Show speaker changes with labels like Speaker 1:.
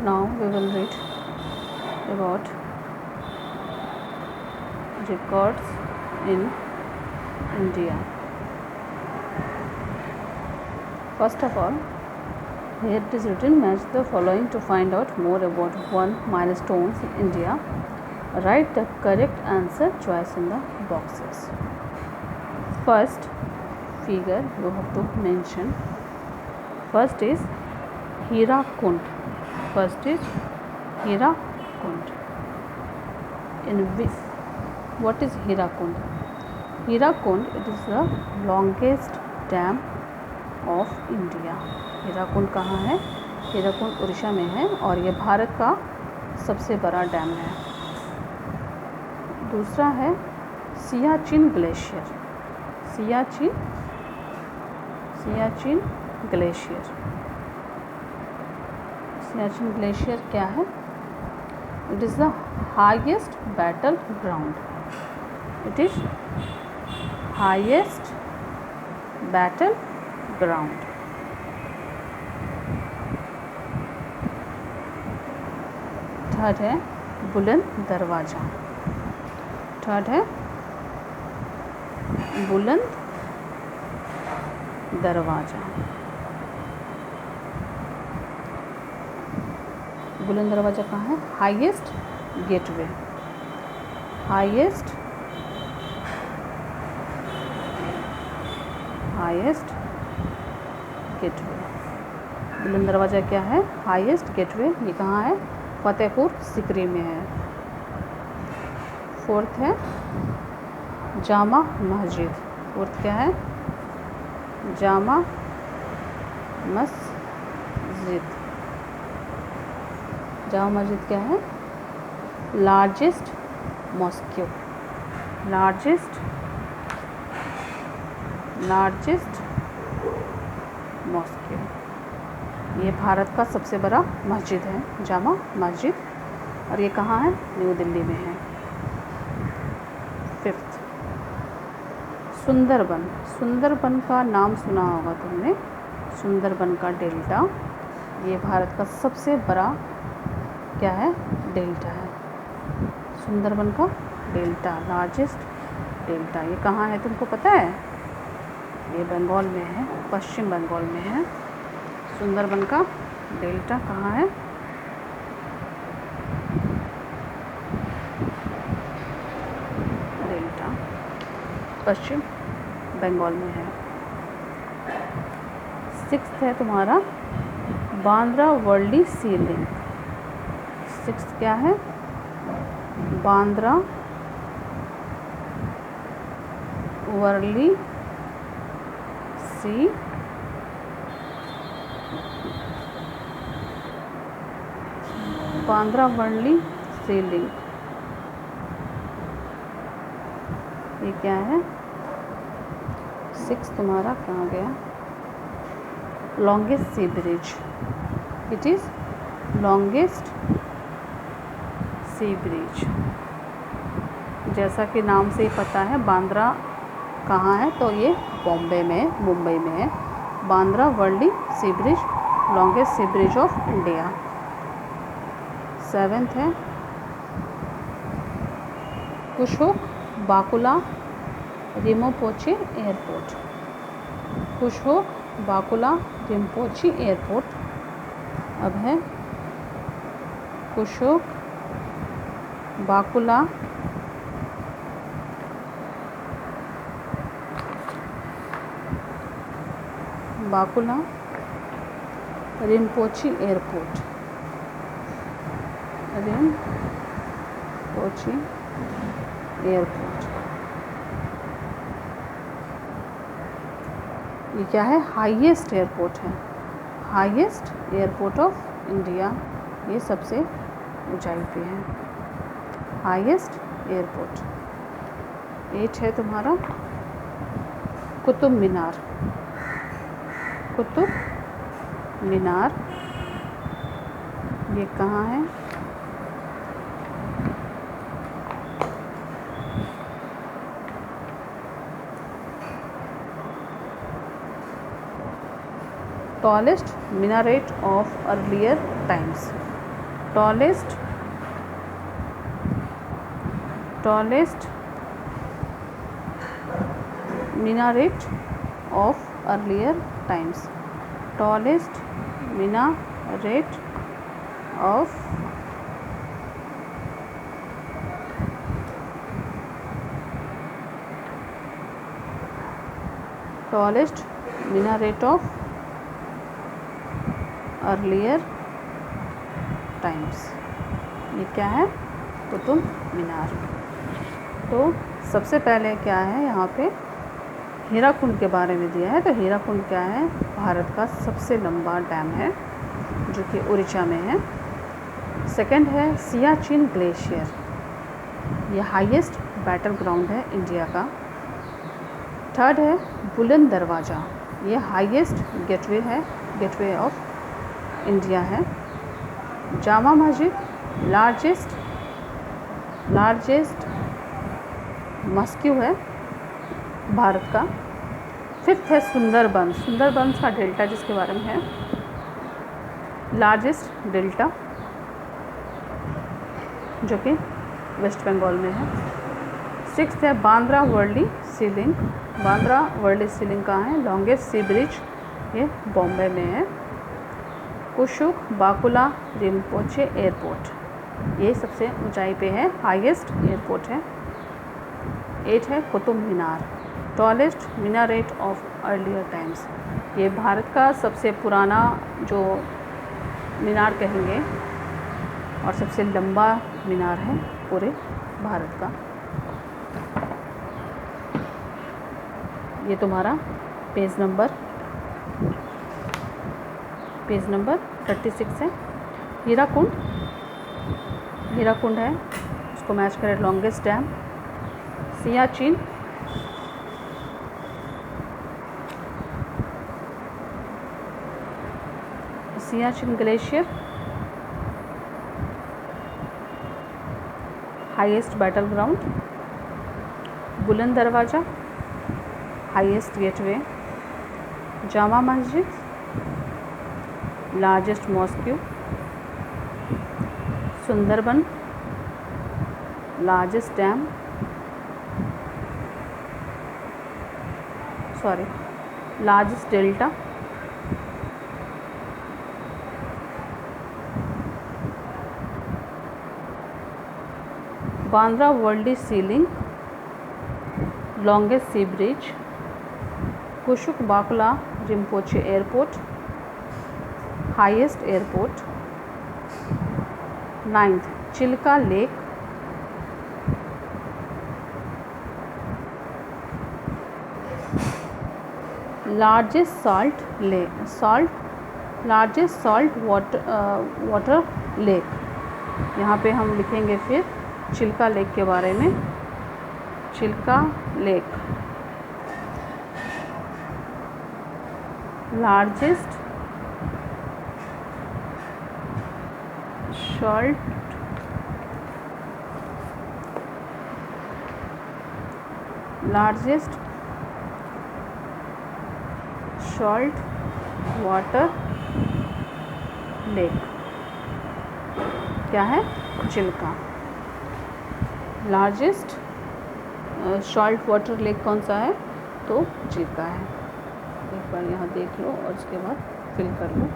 Speaker 1: Now we will read about records in India. First of all, here it is written, match the following to find out more about one milestones in India. Write the correct answer choice in the boxes. First figure you have to mention. First is Hirakund. First is Hirakund. What is Hirakund? Hirakund, it is the longest dam of India. Hirakud कहाँ है? हीराकुंड उड़ीसा में है और ये भारत का सबसे बड़ा dam है. दूसरा है Siachen glacier. Siachen glacier. Siachen glacier क्या है? It is the highest battle ground. It is highest battle ground. Third है बुलंद दरवाज़ा. थर्ड है बुलंद दरवाज़ा. बुलंद दरवाज़ा कहाँ है? Highest gateway. Highest gateway. बुलंद दरवाज़ा क्या है? Highest gateway. ये कहाँ है? फतेहपुर सिकरी में है. फोर्थ है जामा मस्जिद. फोर्थ क्या है? जामा मस्जिद. जामा मस्जिद क्या है? Largest mosque. Largest mosque. ये भारत का सबसे बड़ा मस्जिद है, जामा मस्जिद, और ये कहाँ है? न्यू दिल्ली में है. फिफ्थ सुंदरबन. सुंदरबन का नाम सुना होगा तुमने. सुंदरबन का डेल्टा, ये भारत का सबसे बड़ा क्या है? डेल्टा है. सुंदरबन का डेल्टा, लार्जेस्ट डेल्टा. ये कहाँ है तुमको पता है? ये बंगाल में है, पश्चिम बंगाल में है. सुंदरबन का डेल्टा कहाँ है? डेल्टा पश्चिम बंगाल में है. सिक्स्थ है तुम्हारा Bandra Worli sea link. Sixth क्या है? Bandra Worli sea Bandra Worli sea link. ये क्या है? सिक्स तुम्हारा कहाँ गया? Longest sea bridge. It is longest sea bridge. जैसा कि नाम से ही पता है, बांद्रा कहाँ है? तो ये बॉम्बे में, मुंबई में है. Bandra Worli sea bridge, longest sea bridge of India. Seventh है कुशोक बाकुला रिमोपोची एयरपोर्ट. कुशोक बाकुला रिमपोची एयरपोर्ट. अब है कुशोक बाकुला रिमपोची एयरपोर्ट. रिमपोची एयरपोर्ट. ये क्या है? हाईएस्ट एयरपोर्ट है. Highest airport of India. ये सबसे ऊंचाई पे है. Highest airport. 8 है तुम्हारा कुतुब मीनार. कुतुब मीनार ये कहाँ है? tallest minaret of earlier times. Tallest minaret of earlier times. Tallest minaret of earlier times. ये क्या है? कुतुब मीनार। तो सबसे पहले क्या है यहाँ पे हीराकुंड के बारे में दिया है। तो हीराकुंड क्या है? भारत का सबसे लंबा डैम है जो कि उड़ीसा में है। सेकंड है सियाचिन ग्लेशियर, ये हाईएस्ट बैटल ग्राउंड है इंडिया का। थर्ड है बुलंद दरवाज़ा, ये हाईएस्ट गेटवे है, गेटवे ऑफ इंडिया है। जामा मस्जिद लार्जेस्ट मस्क्यू है भारत का। फिफ्थ है सुंदरबंस का डेल्टा, जिसके बारे में है, लार्जेस्ट डेल्टा जो कि वेस्ट बंगाल में है। सिक्स्थ है Bandra Worli sea link. Bandra Worli sea link कहाँ है? लॉन्गेस्ट सी ब्रिज, ये बॉम्बे में है। कुशुक बाकुला रिम्पोचे एयरपोर्ट, ये सबसे ऊंचाई पे है, हाईएस्ट एयरपोर्ट है। 8 है Qutub Minar, tallest minaret of earlier times, ये भारत का सबसे पुराना जो मीनार कहेंगे और सबसे लंबा मीनार है पूरे भारत का। ये तुम्हारा पेज नंबर 36 है। हीराकुंड है, उसको मैच करें longest dam. Siachen glacier, highest battle ground. Buland Darwaza, highest gateway. Jama Masjid, largest mosque. Sundarban, largest dam, largest delta. Bandra Worli sea link, longest sea bridge. Kushok Bakula Rimpochee airport, highest airport. 9th Chilka lake, largest salt water lake. यहाँ पे हम लिखेंगे फिर Chilka lake के बारे में। Chilka lake, largest salt water lake क्या है? Chilka. Largest salt water lake कौन सा है? तो चिल्का है। एक बार यहाँ देख लो और उसके बाद फिल कर लो।